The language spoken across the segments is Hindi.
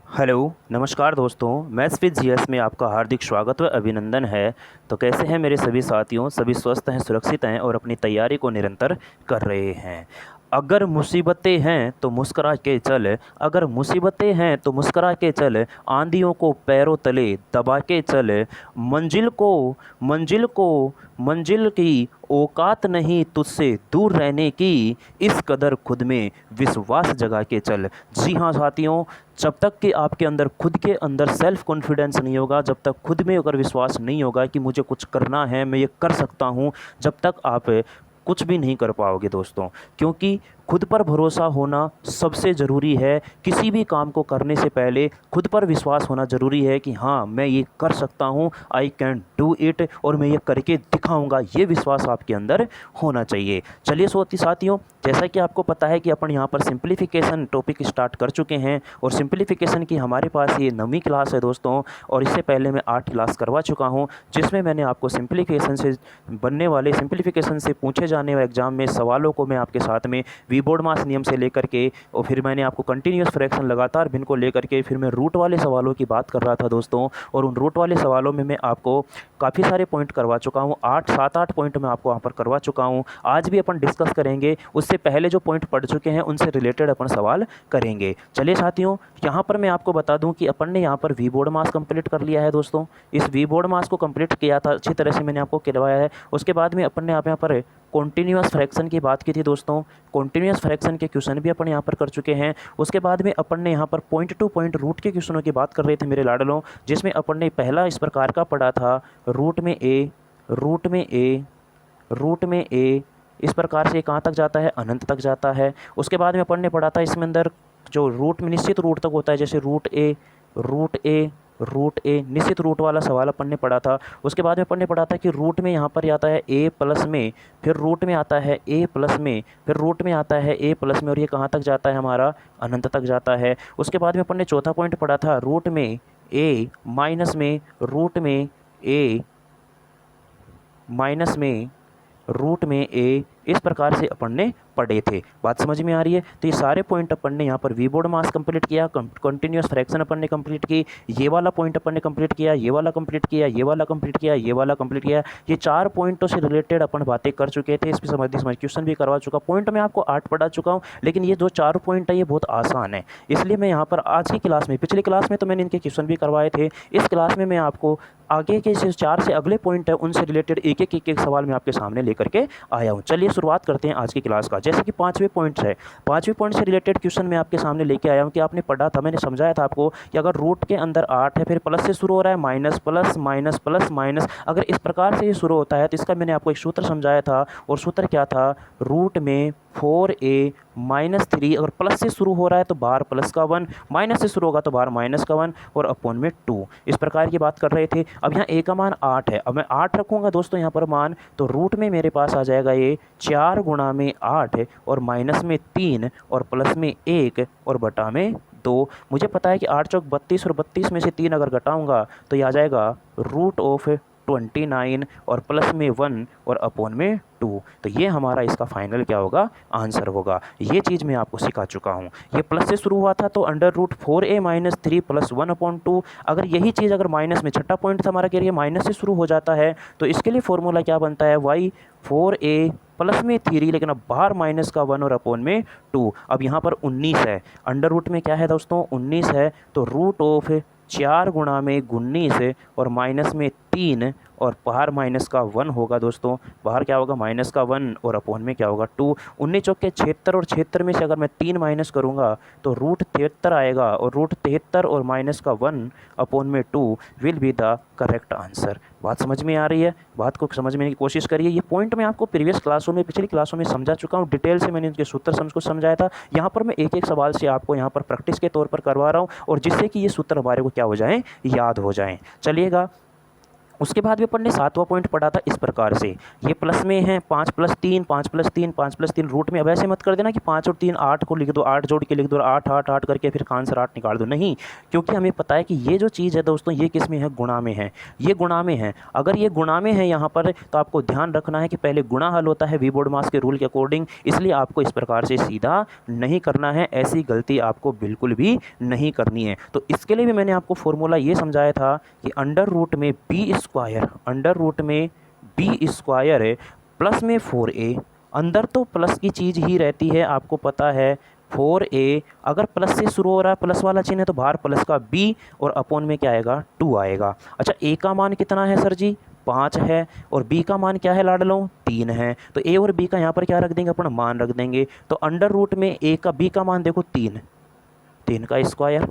हेलो, नमस्कार दोस्तों। मैथ्स विद जीएस में आपका हार्दिक स्वागत व अभिनंदन है। तो कैसे हैं मेरे सभी साथियों? सभी स्वस्थ हैं, सुरक्षित हैं और अपनी तैयारी को निरंतर कर रहे हैं। अगर मुसीबतें हैं तो मुस्करा के चल, अगर मुसीबतें हैं तो मुस्करा के चल, आंधियों को पैरों तले दबा के चल, मंजिल को मंजिल को मंजिल की औकात नहीं तुझसे दूर रहने की, इस कदर खुद में विश्वास जगा के चल। जी हाँ साथियों, जब तक कि आपके अंदर खुद के अंदर सेल्फ कॉन्फिडेंस नहीं होगा, जब तक खुद में अगर विश्वास नहीं होगा कि मुझे कुछ करना है, मैं ये कर सकता हूँ, जब तक आप कुछ भी नहीं कर पाओगे दोस्तों। क्योंकि खुद पर भरोसा होना सबसे ज़रूरी है। किसी भी काम को करने से पहले खुद पर विश्वास होना ज़रूरी है कि हाँ, मैं ये कर सकता हूँ, आई कैन डू इट, और मैं ये करके दिखाऊंगा। ये विश्वास आपके अंदर होना चाहिए। चलिए साथियों, जैसा कि आपको पता है कि अपन यहाँ पर सिंप्लीफिकेशन टॉपिक स्टार्ट कर चुके हैं और सिंप्लीफिकेशन की हमारे पास ये 9वीं क्लास है दोस्तों। और इससे पहले मैं 8 क्लास करवा चुका हूँ, जिसमें मैंने आपको सिंप्लीफिकेशन से बनने वाले, सिंप्लीफिकेशन से पूछे जाने वाले एग्जाम में सवालों को मैं आपके साथ में वी बोर्ड मास नियम से लेकर के, और फिर मैंने आपको कंटिन्यूस फ्रैक्शन लगातार भिन्न को लेकर के, फिर मैं रूट वाले सवालों की बात कर रहा था दोस्तों। और उन रूट वाले सवालों में मैं आपको काफ़ी सारे पॉइंट करवा चुका हूँ। 7-8 पॉइंट मैं आपको वहाँ पर करवा चुका हूँ। आज भी अपन डिस्कस करेंगे, उससे पहले जो पॉइंट पढ़ चुके हैं उनसे रिलेटेड अपन सवाल करेंगे। चलिए साथियों, यहाँ पर मैं आपको बता दूँ कि अपन ने यहाँ पर वी बोर्ड मास कंप्लीट कर लिया है दोस्तों। इस वी बोर्ड मास को कंप्लीट किया था, अच्छी तरह से मैंने आपको करवाया है। उसके बाद में अपन ने यहाँ पर कॉन्टीन्यूअस फ्रैक्शन की बात की थी दोस्तों। कॉन्टीन्यूअस फ्रैक्शन के क्वेश्चन भी अपन यहाँ पर कर चुके हैं। उसके बाद में अपन ने यहाँ पर पॉइंट टू पॉइंट रूट के क्वेश्चनों की बात कर रहे थे मेरे लाडलों, जिसमें अपन ने पहला इस प्रकार का पढ़ा था, रूट में ए, रूट में ए, रूट में ए, इस प्रकार से कहाँ तक जाता है? अनंत तक जाता है। उसके बाद में अपन ने पढ़ा था इसमें अंदर जो रूट में निश्चित रूट तक होता है, जैसे रूट ए, रूट ए, रूट ए, निश्चित रूट वाला सवाल अपन ने पढ़ा था। उसके बाद में अपन ने पढ़ा था कि रूट में यहाँ पर आता है ए प्लस में, फिर रूट में आता है ए प्लस में, फिर रूट में आता है ए प्लस में, और ये कहाँ तक जाता है? हमारा अनंत तक जाता है। उसके बाद में अपन ने चौथा पॉइंट पढ़ा था, रूट में ए माइनस में, रूट में ए माइनस में, रूट में ए, इस प्रकार से अपन ने पढ़े थे। बात समझ में आ रही है? तो ये सारे पॉइंट अपन ने यहाँ पर वी बोर्ड मास कंप्लीट किया, कंटिन्यूअस फ्रैक्शन अपन ने कंप्लीट की, ये वाला पॉइंट अपन ने कंप्लीट किया, ये वाला कंप्लीट किया, ये वाला कंप्लीट किया, ये वाला कंप्लीट किया। ये 4 पॉइंटों से रिलेटेड अपन बातें कर चुके थे। इसमें समझ क्वेश्चन भी करवा चुका। पॉइंट मैं आपको 8 पढ़ा चुका हूँ, लेकिन ये जो 4 पॉइंट है ये बहुत आसान है, इसलिए मैं यहाँ पर आज की क्लास में, पिछली क्लास में तो मैंने इनके क्वेश्चन भी करवाए थे, इस क्लास में मैं आपको आगे के जो 4 से अगले पॉइंट है उनसे रिलेटेड एक सवाल मैं आपके सामने लेकर के आया हूँ। चलिए शुरुआत करते हैं आज की क्लास का। जैसे कि 5वें पॉइंट है, 5वें पॉइंट से रिलेटेड क्वेश्चन मैं आपके सामने लेके आया हूँ कि आपने पढ़ा था, मैंने समझाया था आपको कि अगर रूट के अंदर 8 है, फिर प्लस से शुरू हो रहा है, minus plus minus plus minus, अगर इस प्रकार से ये शुरू होता है तो इसका मैंने आपको एक सूत्र समझाया था। और सूत्र क्या था? रूट में 4a माइनस 3, अगर प्लस से शुरू हो रहा है तो बाहर प्लस का 1, माइनस से शुरू होगा तो बाहर माइनस का 1, और अपॉन में 2, इस प्रकार की बात कर रहे थे। अब यहाँ a का मान 8 है, अब मैं 8 रखूँगा दोस्तों यहाँ पर मान, तो रूट में मेरे पास आ जाएगा ये 4 गुणा में 8, और माइनस में 3, और प्लस में 1, और बटा में 2। मुझे पता है कि 8 चौक 32, और 32 में से 3 अगर घटाऊँगा तो ये आ जाएगा रूट ऑफ 29, और प्लस में 1, और अपॉन में 2। तो ये हमारा इसका फाइनल क्या होगा? आंसर होगा। ये चीज़ मैं आपको सिखा चुका हूँ। ये प्लस से शुरू हुआ था तो under root 4a minus 3 plus 1 upon 2। अगर यही चीज़ अगर माइनस में, छठा पॉइंट था हमारा, कह रही है माइनस से शुरू हो जाता है, तो इसके लिए फॉर्मूला क्या बनता है? y 4a प्लस में 3, लेकिन अब बाहर माइनस का 1 और अपॉन में 2। अब यहाँ पर 19 है, अंडर रूट में क्या है दोस्तों? 19 है, तो रूट ऑफ 4 गुणा में 19, और माइनस में 3, और बाहर माइनस का 1 होगा दोस्तों। बाहर क्या होगा? माइनस का 1, और अपॉन में क्या होगा? 2। 19 चौक के 76, और 76 में से अगर मैं 3 माइनस करूँगा तो रूट 73 आएगा, और रूट 73 और माइनस का 1 अपॉन में 2 will be the correct answer. बात समझ में आ रही है? बात को समझने की कोशिश करिए। ये पॉइंट मैं आपको प्रीवियस क्लासों में, पिछली क्लासों में समझा चुका हूँ, डिटेल से मैंने इनके सूत्र को समझाया था। यहाँ पर मैं एक एक सवाल से आपको यहाँ पर प्रैक्टिस के तौर पर करवा रहा हूँ, और जिससे कि ये सूत्र हमारे को क्या हो जाएँ? याद हो जाएँ। चलिएगा उसके बाद भी अपन ने 7वां पॉइंट पढ़ा था इस प्रकार से, ये प्लस में है 5 + 3 5 + 3 5 + 3 रूट में। अब ऐसे मत कर देना कि 5 और 3 8 को लिख दो, 8 जोड़ के लिख दो, 8 8 8 करके फिर आंसर 8 निकाल दो, नहीं, क्योंकि हमें पता है कि ये जो चीज़ है दोस्तों ये किस में है, गुणा में है, ये गुणा में है। अगर ये गुणा में है यहाँ पर तो आपको ध्यान रखना है कि पहले गुणा हल होता है वी बोर्डमास के रूल के अकॉर्डिंग, इसलिए आपको इस प्रकार से सीधा नहीं करना है, ऐसी गलती आपको बिल्कुल भी नहीं करनी है। तो इसके लिए भी मैंने आपको फॉर्मूला ये समझाया था कि अंडर रूट में बी स्क्वायर है प्लस में 4a, अंदर तो प्लस की चीज़ ही रहती है, आपको पता है 4a, अगर प्लस से शुरू हो रहा है, प्लस वाला चिन्ह है, तो बाहर प्लस का b और अपॉन में क्या आएगा 2 आएगा। अच्छा a का मान कितना है सर जी, 5 है, और b का मान क्या है लाडलों, 3 है, तो a और b का यहाँ पर क्या रख देंगे अपन, मान रख देंगे। तो अंडर रूट में b का मान देखो 3 का स्क्वायर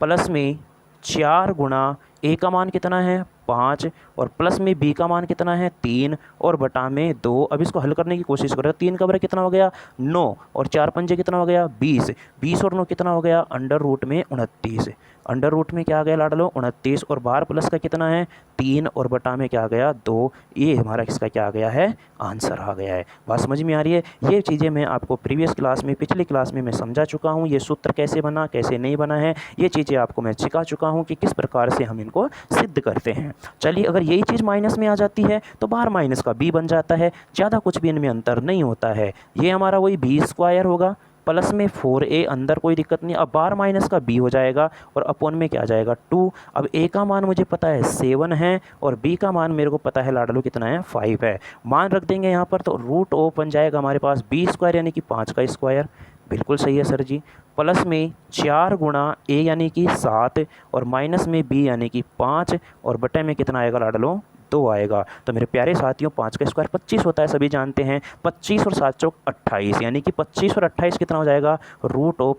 प्लस में 4 गुणा a का मान कितना है 5 और प्लस में b का मान कितना है 3 और बटा में 2। अब इसको हल करने की कोशिश करो, 3 का बड़ा कितना हो गया 9 और 4 पंजे कितना हो गया 20, 20 और 9 कितना हो गया अंडर रूट में 29, अंडर रूट में क्या आ गया लाडलो 29, और बाहर प्लस का कितना है 3 और बटा में क्या आ गया 2। ये हमारा इसका क्या आ गया है, आंसर आ गया है। बात समझ में आ रही है। ये चीज़ें मैं आपको प्रीवियस क्लास में, पिछली क्लास में मैं समझा चुका हूँ, ये सूत्र कैसे बना कैसे नहीं बना है, ये चीज़ें आपको मैं सिखा चुका हूँ कि किस प्रकार से हम इनको सिद्ध करते हैं। चलिए, अगर यही चीज़ माइनस में आ जाती है तो बाहर माइनस का b बन जाता है, ज़्यादा कुछ भी इनमें अंतर नहीं होता है। ये हमारा वही b स्क्वायर होगा प्लस में 4a, अंदर कोई दिक्कत नहीं, अब बाहर माइनस का b हो जाएगा और अपॉन में क्या आ जाएगा 2। अब a का मान मुझे पता है 7 है और b का मान मेरे को पता है लाडलो कितना है 5 है, मान रख देंगे यहाँ पर, तो रूट ओ बन जाएगा हमारे पास b स्क्वायर यानी कि 5 का स्क्वायर, बिल्कुल सही है सर जी, प्लस में 4 गुणा a यानी कि 7 और माइनस में b यानी कि 5 और बटे में कितना आएगा लाडलो 2 आएगा। तो मेरे प्यारे साथियों 5 का स्क्वायर 25 होता है, सभी जानते हैं, 25 और 7 चौक 28 यानी कि 25 और 28 कितना हो जाएगा रूट ऑफ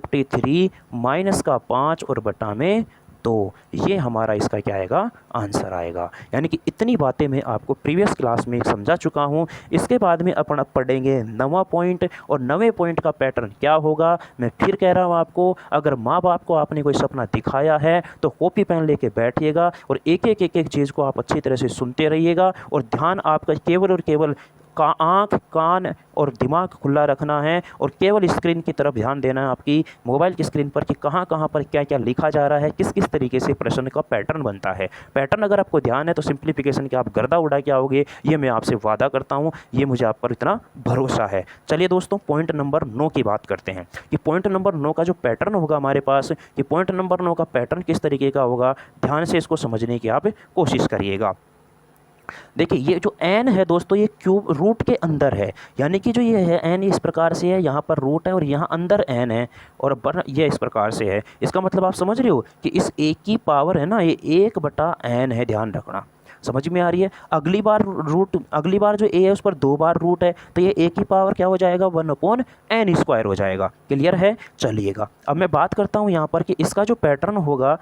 53 माइनस का 5 और बटा में 2। ये हमारा इसका क्या आएगा, आंसर आएगा। यानी कि इतनी बातें मैं आपको प्रीवियस क्लास में समझा चुका हूँ। इसके बाद में अपन अब पढ़ेंगे 9वां पॉइंट, और 9वें पॉइंट का पैटर्न क्या होगा मैं फिर कह रहा हूँ आपको, अगर माँ बाप को आपने कोई सपना दिखाया है तो कॉपी पेन लेके बैठिएगा और एक एक चीज़ को आप अच्छी तरह से सुनते रहिएगा, और ध्यान आपका केवल और केवल आँख कान और दिमाग खुला रखना है, और केवल स्क्रीन की तरफ ध्यान देना है, आपकी मोबाइल की स्क्रीन पर कि कहाँ कहाँ पर क्या क्या लिखा जा रहा है, किस किस तरीके से प्रश्न का पैटर्न बनता है। पैटर्न अगर आपको ध्यान है तो सिंप्लीफिकेशन के आप गर्दा उड़ा के आओगे, ये मैं आपसे वादा करता हूँ, ये मुझे आप पर इतना भरोसा है। चलिए दोस्तों, पॉइंट नंबर 9 की बात करते हैं कि पॉइंट नंबर 9 का जो पैटर्न होगा हमारे पास, कि पॉइंट नंबर 9 का पैटर्न किस तरीके का होगा, ध्यान से इसको समझने की आप कोशिश करिएगा। देखिए, ये जो n है दोस्तों, ये क्यूब रूट के अंदर है, यानी कि जो ये है n इस प्रकार से है, यहाँ पर रूट है और यहाँ अंदर n है, और ये इस प्रकार से है। इसका मतलब आप समझ रहे हो कि इस a की पावर है ना, ये 1/n है, ध्यान रखना, समझ में आ रही है। अगली बार जो a है उस पर 2 बार रूट है, तो ये a की पावर क्या हो जाएगा 1/n² हो जाएगा। क्लियर है। चलिएगा, अब मैं बात करता हूँ यहाँ पर कि इसका जो पैटर्न होगा,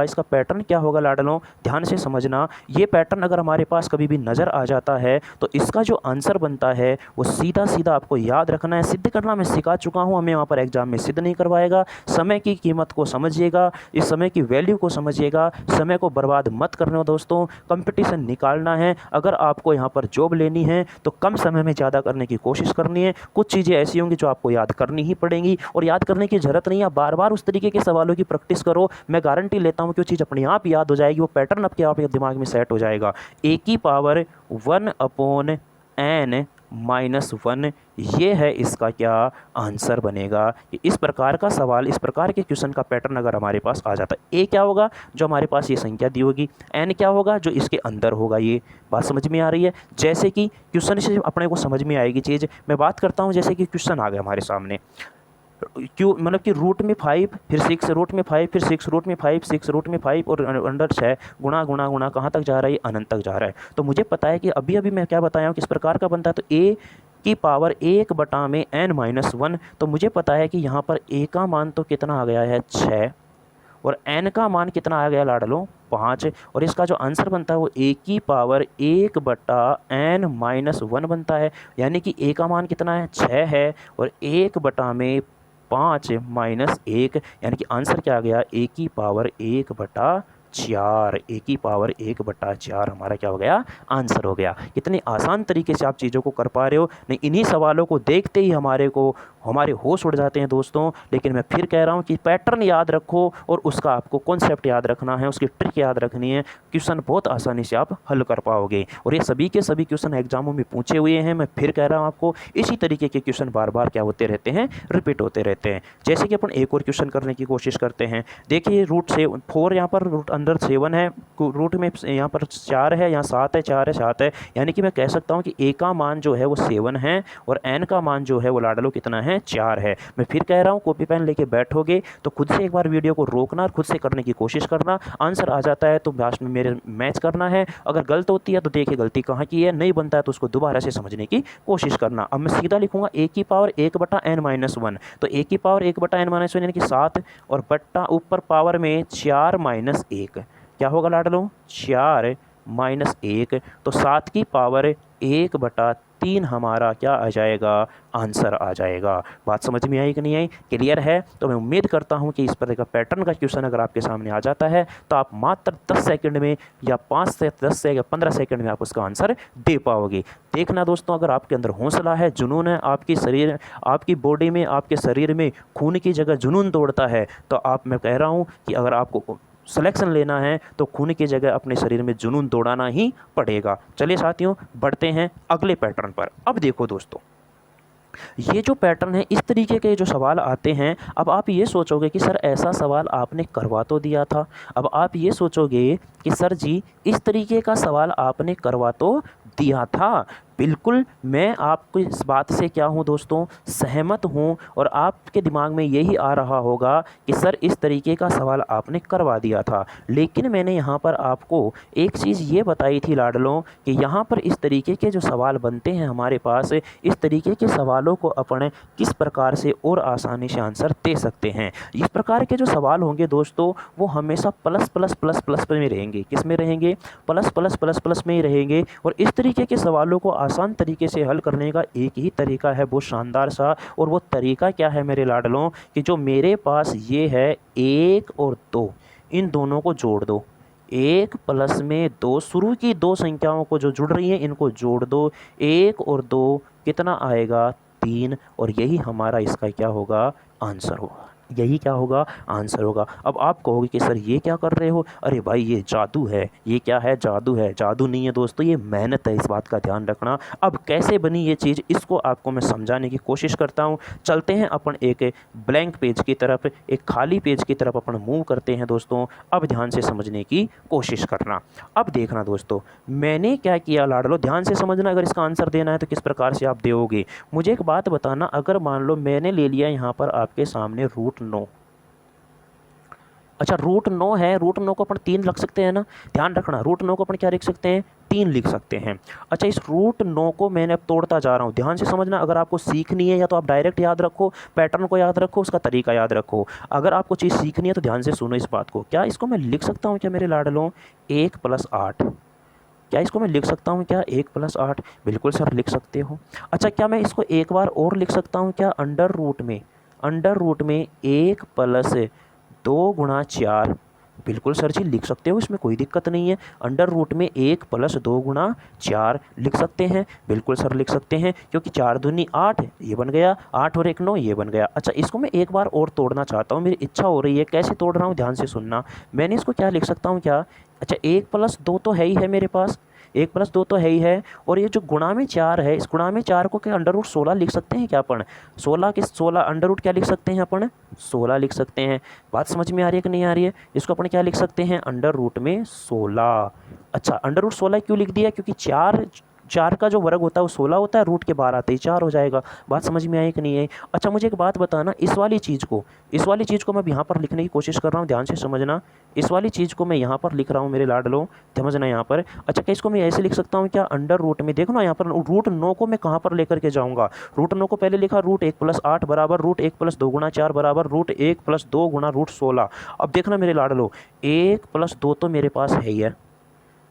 इसका पैटर्न क्या होगा लाडलों, ध्यान से समझना। ये पैटर्न अगर हमारे पास कभी भी नज़र आ जाता है तो इसका जो आंसर बनता है वो सीधा सीधा आपको याद रखना है। सिद्ध करना मैं सिखा चुका हूँ, हमें वहाँ पर एग्जाम में सिद्ध नहीं करवाएगा। समय की कीमत को समझिएगा, इस समय की वैल्यू को समझिएगा, समय को बर्बाद मत करने हो दोस्तों। कंपटीशन निकालना है, अगर आपको यहाँ पर जॉब लेनी है तो कम समय में ज़्यादा करने की कोशिश करनी है। कुछ चीज़ें ऐसी होंगी जो आपको याद करनी ही पड़ेंगी, और याद करने की ज़रूरत नहीं है, बार बार उस तरीके के सवालों की प्रैक्टिस करो। मैं गारंटी लेता हूँ कि वो चीज़ अपने आप याद हो जाएगी, वो पैटर्न आपके आप दिमाग में सेट हो जाएगा। a की पावर 1/n-1, ये है इसका क्या आंसर बनेगा। कि इस प्रकार का सवाल, इस प्रकार के क्वेश्चन का पैटर्न अगर हमारे पास आ जाता है, a क्या होगा जो हमारे पास ये संख्या दी होगी, n क्या होगा जो इसके अंदर होगा। ये बात समझ में आ रही है। जैसे कि क्वेश्चन से अपने को समझ में आएगी चीज़। मैं बात करता हूँ, जैसे कि क्वेश्चन आ गया हमारे सामने, क्यों मतलब कि रूट में 5 फिर 6 रूट में 5 फिर 6 रूट में 5 6 रूट में 5 और अंडर 6 गुणा गुणा गुणा कहाँ तक जा रहा है, अनंत तक जा रहा है। तो मुझे पता है कि अभी अभी मैं क्या बताया हूँ किस प्रकार का बनता है। तो a की पावर 1/n-1, तो मुझे पता है कि यहाँ पर a का मान तो कितना आ गया है 6 और n का मान कितना आ गया लाडलो 5, और इसका जो आंसर बनता है वो a की पावर 1/n-1 बनता है। यानी कि a का मान कितना है 6 है और 1/5 - 1, यानी कि आंसर क्या आ गया a की पावर 1/6 4, ए की पावर 1/4 हमारा क्या हो गया, आंसर हो गया। कितने आसान तरीके से आप चीज़ों को कर पा रहे हो। नहीं, इन्हीं सवालों को देखते ही हमारे होश उड़ जाते हैं दोस्तों। लेकिन मैं फिर कह रहा हूँ कि पैटर्न याद रखो और उसका आपको कॉन्सेप्ट याद रखना है, उसकी ट्रिक याद रखनी है। क्वेश्चन बहुत आसानी से आप हल कर पाओगे और ये सभी के सभी क्वेश्चन एग्जामों में पूछे हुए हैं। मैं फिर कह रहा हूँ आपको, इसी तरीके के क्वेश्चन बार बार क्या होते रहते हैं, रिपीट होते रहते हैं। जैसे कि अपन एक और क्वेश्चन करने की कोशिश करते हैं। देखिए रूट 4 यहाँ पर रूट अंदर 7 है, रूट में यहाँ पर 4 है, यहाँ 7 है, 4 है, 7 है। यानी कि मैं कह सकता हूँ कि ए का मान जो है वो 7 है और एन का मान जो है वो लाडलो कितना है, 4 है। मैं फिर कह रहा हूँ, कॉपी पेन लेके बैठोगे तो खुद से एक बार वीडियो को रोकना और खुद से करने की कोशिश करना। आंसर आ जाता है तो लास्ट में मेरे मैच करना है। अगर गलत होती है तो देखिए गलती कहाँ की है, नहीं बनता है तो उसको दोबारा से समझने की कोशिश करना। अब मैं सीधा लिखूंगा ए की पावर 1/n-1, तो ए की पावर 1/n-1 यानी कि 7 और बट्टा ऊपर पावर में 4 - 1 क्या होगा लाडलो, 4 - 1, तो 7 की पावर 1/3 हमारा क्या आ जाएगा, आंसर आ जाएगा। बात समझ में आई कि नहीं आई, क्लियर है? तो मैं उम्मीद करता हूं कि इस तरह का पैटर्न का क्वेश्चन अगर आपके सामने आ जाता है तो आप मात्र 10 सेकंड में या 5 से 10 से या 15 सेकंड में आप उसका आंसर दे पाओगे। देखना दोस्तों, अगर आपके अंदर हौसला है, जुनून है, आपकी बॉडी में, आपके शरीर में खून की जगह जुनून दौड़ता है, तो मैं कह रहा हूँ कि अगर आपको सिलेक्शन लेना है तो खून की जगह अपने शरीर में जुनून दौड़ाना ही पड़ेगा। चलिए साथियों, बढ़ते हैं अगले पैटर्न पर। अब देखो दोस्तों, ये जो पैटर्न है, इस तरीके के जो सवाल आते हैं, अब आप ये सोचोगे कि सर ऐसा सवाल आपने करवा तो दिया था। अब आप ये सोचोगे कि सर जी इस तरीके का सवाल आपने करवा तो दिया था। बिल्कुल, मैं आपको इस बात से क्या हूँ दोस्तों, सहमत हूँ और आपके दिमाग में यही आ रहा होगा कि सर इस तरीके का सवाल आपने करवा दिया था। लेकिन मैंने यहाँ पर आपको एक चीज़ ये बताई थी लाडलों कि यहाँ पर इस तरीके के जो सवाल बनते हैं हमारे पास, इस तरीके के सवालों को अपन किस प्रकार से और आसानी से आंसर दे सकते हैं। इस प्रकार के जो सवाल होंगे दोस्तों वो हमेशा प्लस प्लस प्लस प्लस में रहेंगे। किस में रहेंगे, प्लस प्लस प्लस प्लस में ही रहेंगे। और इस तरीके के सवालों को आसान तरीके से हल करने का एक ही तरीका है, बहुत शानदार सा। और वो तरीका क्या है मेरे लाडलों, कि जो मेरे पास ये है 1 और 2, इन दोनों को जोड़ दो। 1 प्लस में 2, शुरू की 2 संख्याओं को जो जुड़ रही हैं इनको जोड़ दो। 1 और 2 कितना आएगा, 3, और यही हमारा इसका क्या होगा, आंसर होगा। यही क्या होगा, आंसर होगा। अब आप कहोगे कि सर ये क्या कर रहे हो, अरे भाई ये जादू है। ये क्या है, जादू है। जादू नहीं है दोस्तों, ये मेहनत है, इस बात का ध्यान रखना। अब कैसे बनी ये चीज़, इसको आपको मैं समझाने की कोशिश करता हूँ। चलते हैं अपन एक ब्लैंक पेज की तरफ, एक खाली पेज की तरफ अपन मूव करते हैं दोस्तों। अब ध्यान से समझने की कोशिश करना। अब देखना दोस्तों, मैंने क्या किया लाडलो, ध्यान से समझना। अगर इसका आंसर देना है तो किस प्रकार से आप दोगे। मुझे एक बात बताना, अगर मान लो मैंने ले लिया यहाँ पर आपके सामने रूट 9। अच्छा, रूट 9 है, रूट 9 को अपन 3 रख सकते हैं ना। ध्यान रखना, रूट 9 को अपन क्या लिख सकते हैं, 3 लिख सकते हैं। अच्छा, इस रूट 9 को मैंने अब तोड़ता जा रहा हूँ। ध्यान से समझना, अगर आपको सीखनी है या तो आप डायरेक्ट याद रखो, पैटर्न को याद रखो, उसका तरीका याद रखो। अगर आपको चीज़ सीखनी है तो ध्यान से सुनो इस बात को। क्या इसको मैं लिख सकता हूँ क्या मेरे लाडलों, 1 + 8? क्या इसको मैं लिख सकता हूँ क्या, 1 + 8? बिल्कुल सर लिख सकते हो। अच्छा, क्या मैं इसको एक बार और लिख सकता हूँ क्या, अंडर रूट में 1 + 2 × 4? बिल्कुल सर जी लिख सकते हो, इसमें कोई दिक्कत नहीं है। अंडर रूट में 1 + 2 × 4 लिख सकते हैं। बिल्कुल सर लिख सकते हैं, क्योंकि 4 दूनी 8, ये बन गया 8 और 1 9, ये बन गया। अच्छा, इसको मैं एक बार और तोड़ना चाहता हूँ, मेरी इच्छा हो रही है। कैसे तोड़ रहा हूँ, ध्यान से सुनना। मैंने इसको क्या लिख सकता हूँ क्या, अच्छा 1 + 2 तो है ही है मेरे पास, 1 + 2 तो है ही है। और ये जो गुणा में 4 है, इस गुणा में 4 को क्या अंडर रूट 16 लिख सकते हैं क्या अपन, 16 के 16 अंडर रूट क्या लिख सकते हैं अपन, 16 लिख सकते हैं। बात समझ में आ रही है कि नहीं आ रही है। इसको अपन क्या लिख सकते हैं, अंडर रूट में 16। अच्छा, अंडर रूट 16 क्यों लिख दिया, क्योंकि 4 का जो वर्ग होता है वो 16 होता है, रूट के बाहर आते ही 4 हो जाएगा। बात समझ में आई कि नहीं आई। अच्छा, मुझे एक बात बताना, इस वाली चीज़ को मैं यहाँ पर लिखने की कोशिश कर रहा हूँ, ध्यान से समझना। इस वाली चीज़ को मैं यहाँ पर लिख रहा हूँ मेरे लाडलो, समझना यहाँ पर। अच्छा, क्या इसको मैं ऐसे लिख सकता हूँ क्या, अंडर रूट में, देखो ना यहाँ पर रूट 9 को मैं कहाँ पर लेकर के जाऊँगा। रूट 9 को पहले लिखा, रूट 1 + 8 बराबर रूट 1 + 2 × 4 बराबर रूट 1 + 2 × रूट 16। अब देखना मेरे लाडलो, 1 + 2 तो मेरे पास है ही है,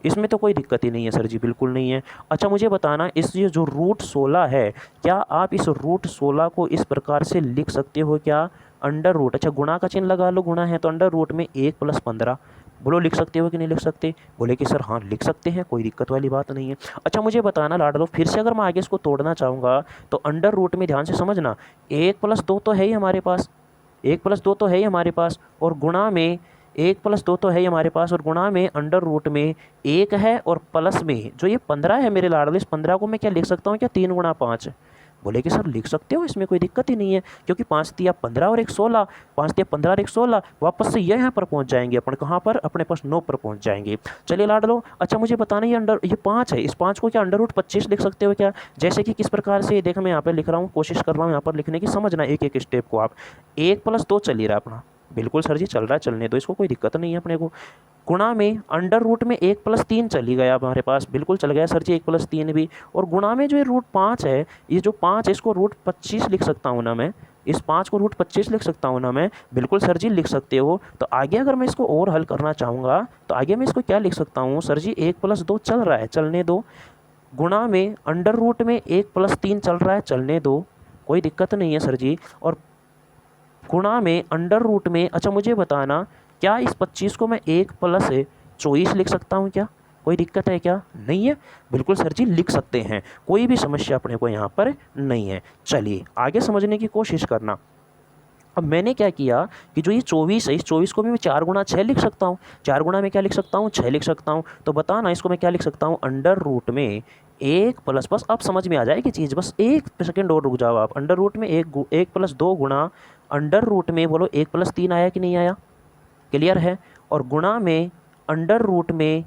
इसमें तो कोई दिक्कत ही नहीं है सर जी, बिल्कुल नहीं है। अच्छा, मुझे बताना, इस ये जो रूट 16 है, क्या आप इस रूट 16 को इस प्रकार से लिख सकते हो क्या, अंडर रूट, अच्छा गुणा का चिन्ह लगा लो, गुणा है तो अंडर रूट में 1 + 15। बोलो लिख सकते हो कि नहीं लिख सकते? बोले कि सर हाँ लिख सकते हैं, कोई दिक्कत वाली बात नहीं है। अच्छा मुझे बताना लाडलो, फिर से अगर मैं आगे इसको तोड़ना चाहूँगा तो अंडर रूट में ध्यान से समझना, 1+2 तो है ही हमारे पास, 1+2 तो है ही हमारे पास, और गुणा में 1+2 तो है ही हमारे पास, और गुणा में अंडर रूट में 1 है, और प्लस में जो ये 15 है मेरे लाडले, इस 15 को मैं क्या लिख सकता हूँ क्या, 3×5। बोले कि सर लिख सकते हो, इसमें कोई दिक्कत ही नहीं है, क्योंकि 5 तिया 15 और 1 16, 5 तिया 15 और 1 16, वापस से ये यहाँ पर पहुँच जाएंगे अपन, कहाँ पर, अपने पास 9 पर पहुँच जाएंगे। चलिए लाडलो, अच्छा मुझे बताना ये 5 है, इस 5 को क्या अंडर रूट 25 लिख सकते हो क्या? जैसे कि किस प्रकार से, देखो मैं यहाँ पर लिख रहा हूँ, कोशिश कर रहा हूँ यहाँ पर लिखने की, समझना एक एक स्टेप को आप। 1+2 चल ही रहा है अपना, बिल्कुल सर जी चल रहा है, चलने दो इसको, कोई दिक्कत नहीं है अपने को। गुणा में अंडर रूट में 1+3 चली गया हमारे पास, बिल्कुल चल गया सर जी 1+3 भी, और गुणा में जो ये रूट 5 है, ये जो 5 है इसको रूट 25 लिख सकता हूँ ना मैं, इस 5 को रूट 25 लिख सकता हूँ ना मैं, बिल्कुल सर जी लिख सकते हो। तो आगे अगर मैं इसको और हल करना चाहूँगा तो आगे मैं इसको क्या लिख सकता हूँ सर जी, 1+2 चल रहा है, चलने दो, गुणा में अंडर रूट में 1+3 चल रहा है, चलने दो, कोई दिक्कत नहीं है सर जी, और गुणा में अंडर रूट में, अच्छा मुझे बताना क्या इस 25 को मैं 1+24 लिख सकता हूँ क्या? कोई दिक्कत है क्या? नहीं है, बिल्कुल सर जी लिख सकते हैं, कोई भी समस्या अपने को यहाँ पर नहीं है। चलिए आगे समझने की कोशिश करना। अब मैंने क्या किया कि जो ये 24 है, इस 24 को भी मैं 4×6 लिख सकता हूँ, 4 गुणा में क्या लिख सकता हूँ, 6 लिख सकता हूँ। तो बताना इसको मैं क्या लिख सकता हूँ, अंडर रूट में 1 प्लस, बस अब समझ में आ जाएगी चीज़, बस 1 सेकेंड और रुक जाओ आप, अंडर रूट में 1+2 गुणा अंडर रूट में, बोलो 1+3 आया कि नहीं आया, क्लियर है, और गुणा में अंडर रूट में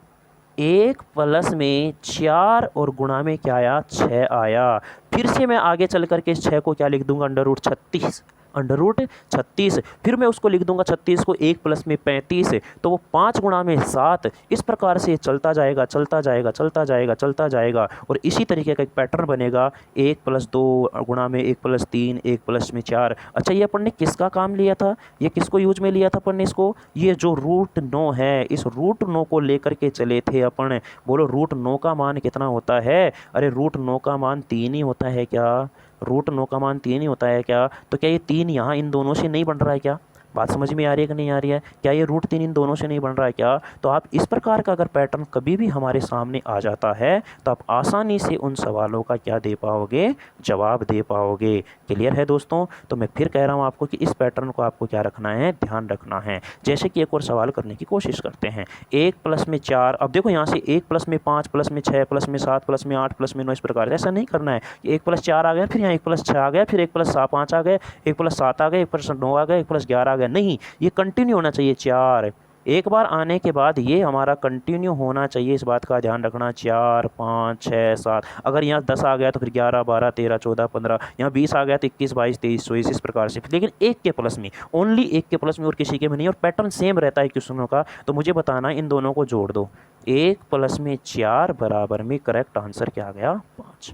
1 प्लस में 4, और गुणा में क्या आया, 6 आया। फिर से मैं आगे चल करके इस 6 को क्या लिख दूंगा, अंडर रूट 36, अंडर रूट 36, फिर मैं उसको लिख दूंगा 36 को 1 प्लस में 35, तो वो 5 गुणा में 7, इस प्रकार से चलता जाएगा चलता जाएगा चलता जाएगा चलता जाएगा, और इसी तरीके का एक पैटर्न बनेगा, 1+2 गुणा में 1+3 1+4। अच्छा ये अपन ने किसका काम लिया था, ये किसको यूज में लिया था अपन ने इसको, ये जो रूट 9 है, इस रूट 9 को लेकर के चले थे अपन। बोलो रूट 9 का मान कितना होता है, अरे रूट 9 का मान 3 ही होता है क्या, रूट 9 का मान 3 ही होता है क्या? तो क्या ये 3 यहाँ इन दोनों से नहीं बन रहा है क्या? बात समझ में आ रही है कि नहीं आ रही है? क्या ये रूट 3 इन दोनों से नहीं बन रहा है क्या? तो आप इस प्रकार का अगर पैटर्न कभी भी हमारे सामने आ जाता है तो आप आसानी से उन सवालों का क्या दे पाओगे, जवाब दे पाओगे। क्लियर है दोस्तों? तो मैं फिर कह रहा हूँ आपको कि इस पैटर्न को आपको क्या रखना है, ध्यान रखना है। जैसे कि एक और सवाल करने की कोशिश करते हैं, 1 प्लस में 4, अब देखो यहाँ से 1 प्लस में 5 प्लस में 6 प्लस में 7 प्लस में 8 प्लस में 9, इस प्रकार से ऐसा नहीं करना है। 1+4 आ गया, फिर यहाँ 1+6 आ गया, फिर 1+5 आ गए, 1+7 आ गए, 1+9 आ गए, 1+11 आ गया, नहीं, ये कंटिन्यू होना चाहिए 4। एक बार आने के बाद ये हमारा कंटिन्यू होना चाहिए, इस बात का ध्यान रखना। 4 5 6 7, अगर यहाँ 10 आ गया तो फिर 11 12 13 14 15, यहाँ 20 आ गया तो 21 22 23 24, इस प्रकार से, लेकिन एक के प्लस में, ओनली एक के प्लस में, और किसी के में नहीं, और पैटर्न सेम रहता है क्वेश्चनों का। तो मुझे बताना इन दोनों को जोड़ दो, 1 प्लस में 4 बराबर में करेक्ट आंसर क्या आ गया, 5।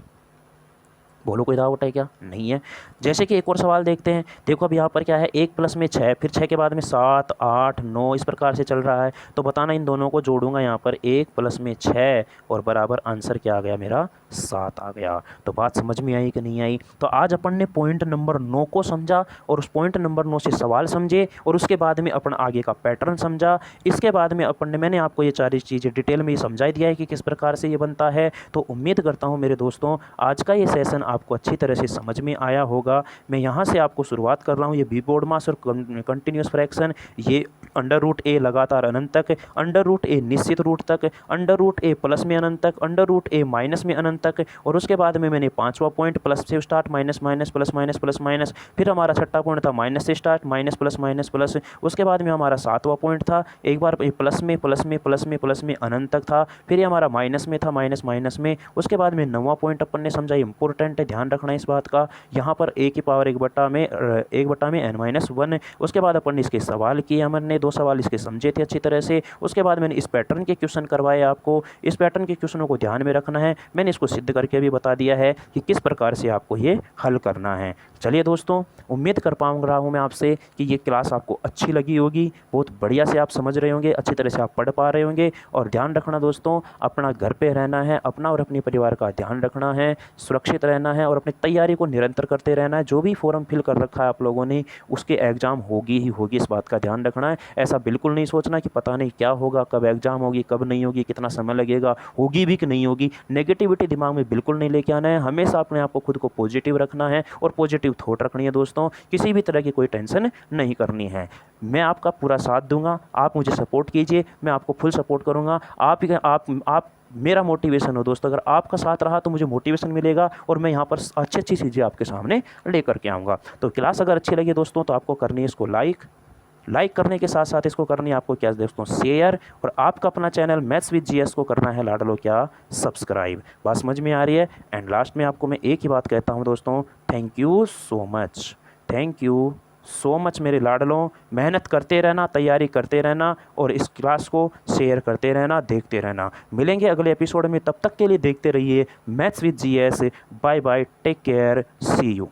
बोलो कोई डाउट है क्या? नहीं है। जैसे कि एक और सवाल देखते हैं, देखो अब यहाँ पर क्या है, 1 प्लस में 6, फिर 6 के बाद में 7 8 9, इस प्रकार से चल रहा है। तो बताना इन दोनों को जोड़ूंगा यहाँ पर, 1 प्लस में 6 और बराबर आंसर क्या आ गया मेरा, 7 आ गया। तो बात समझ में आई कि नहीं आई? तो आज अपन ने पॉइंट नंबर 9 को समझा, और उस पॉइंट नंबर 9 से सवाल समझे, और उसके बाद में अपन आगे का पैटर्न समझा। इसके बाद में अपन ने, मैंने आपको ये सारी चीज़ें डिटेल में समझा दिया है कि किस प्रकार से ये बनता है। तो उम्मीद करता हूँ मेरे दोस्तों आज का ये सेशन आपको अच्छी तरह से समझ में आया होगा। मैं यहाँ से आपको शुरुआत कर रहा हूँ, ये बी बोर्ड मास और कंटिन्यूस फ्रैक्शन, ये अंडर रूट ए लगातार अनंत तक, अंडर रूट ए निश्चित रूट तक, अंडर रूट ए प्लस में अनंत तक, अंडर रूट ए माइनस में अनंत तक, और उसके बाद में मैंने 5वां पॉइंट प्लस से start, minus minus plus minus plus minus, फिर हमारा 6ठा पॉइंट था माइनस से start, minus plus minus plus, उसके बाद में हमारा 7वां पॉइंट था एक बार प्लस में प्लस में प्लस में प्लस में अनंत तक था, फिर ये हमारा माइनस में था, माइनस माइनस में, उसके बाद में 9वां पॉइंट अपन ने समझा, इंपॉर्टेंट है, ध्यान रखना इस बात का। यहाँ पर a की पावर 1/में n-1, उसके बाद अपन ने इसके सवाल किए, हमने 2 सवाल इसके समझे थे अच्छी तरह से। उसके बाद मैंने इस पैटर्न के क्वेश्चन करवाए आपको, इस पैटर्न के क्वेश्चनों को ध्यान में रखना है। मैंने इसको सिद्ध करके भी बता दिया है कि किस प्रकार से आपको ये हल करना है। चलिए दोस्तों, उम्मीद कर पाऊँगा हूँ मैं आपसे कि ये क्लास आपको अच्छी लगी होगी, बहुत बढ़िया से आप समझ रहे होंगे, अच्छी तरह से आप पढ़ पा रहे होंगे। और ध्यान रखना दोस्तों, अपना घर पे रहना है, अपना और अपने परिवार का ध्यान रखना है, सुरक्षित रहना रहना है और अपनी तैयारी को निरंतर करते रहना है। जो भी फॉर्म फिल कर रखा है आप लोगों ने, उसके एग्ज़ाम होगी ही होगी, इस बात का ध्यान रखना है। ऐसा बिल्कुल नहीं सोचना कि पता नहीं क्या होगा, कब एग्ज़ाम होगी, कब नहीं होगी, कितना समय लगेगा, होगी भी कि नहीं होगी। नेगेटिविटी दिमाग में बिल्कुल नहीं लेके आना है। हमेशा अपने आप को खुद को पॉजिटिव रखना है और पॉजिटिव थॉट रखनी है दोस्तों। किसी भी तरह की कोई टेंशन नहीं करनी है। मैं आपका पूरा साथ दूंगा, आप मुझे सपोर्ट कीजिए, मैं आपको फुल सपोर्ट करूंगा। आप मेरा मोटिवेशन हो दोस्तों। अगर आपका साथ रहा तो मुझे मोटिवेशन मिलेगा और मैं यहाँ पर अच्छी अच्छी चीज़ें आपके सामने लेकर के आऊँगा। तो क्लास अगर अच्छी लगी दोस्तों तो आपको करनी है इसको लाइक करने के साथ साथ इसको करनी है आपको क्या दोस्तों, शेयर। और आपका अपना चैनल मैथ्स विद जीएस को करना है लाडलो क्या, सब्सक्राइब। बात समझ में आ रही है। एंड लास्ट में आपको मैं एक ही बात कहता हूँ दोस्तों, thank you so much, thank you so much मेरे लाडलों। मेहनत करते रहना, तैयारी करते रहना और इस क्लास को शेयर करते रहना, देखते रहना। मिलेंगे अगले एपिसोड में, तब तक के लिए देखते रहिए maths with GS. Bye bye, take care, see you.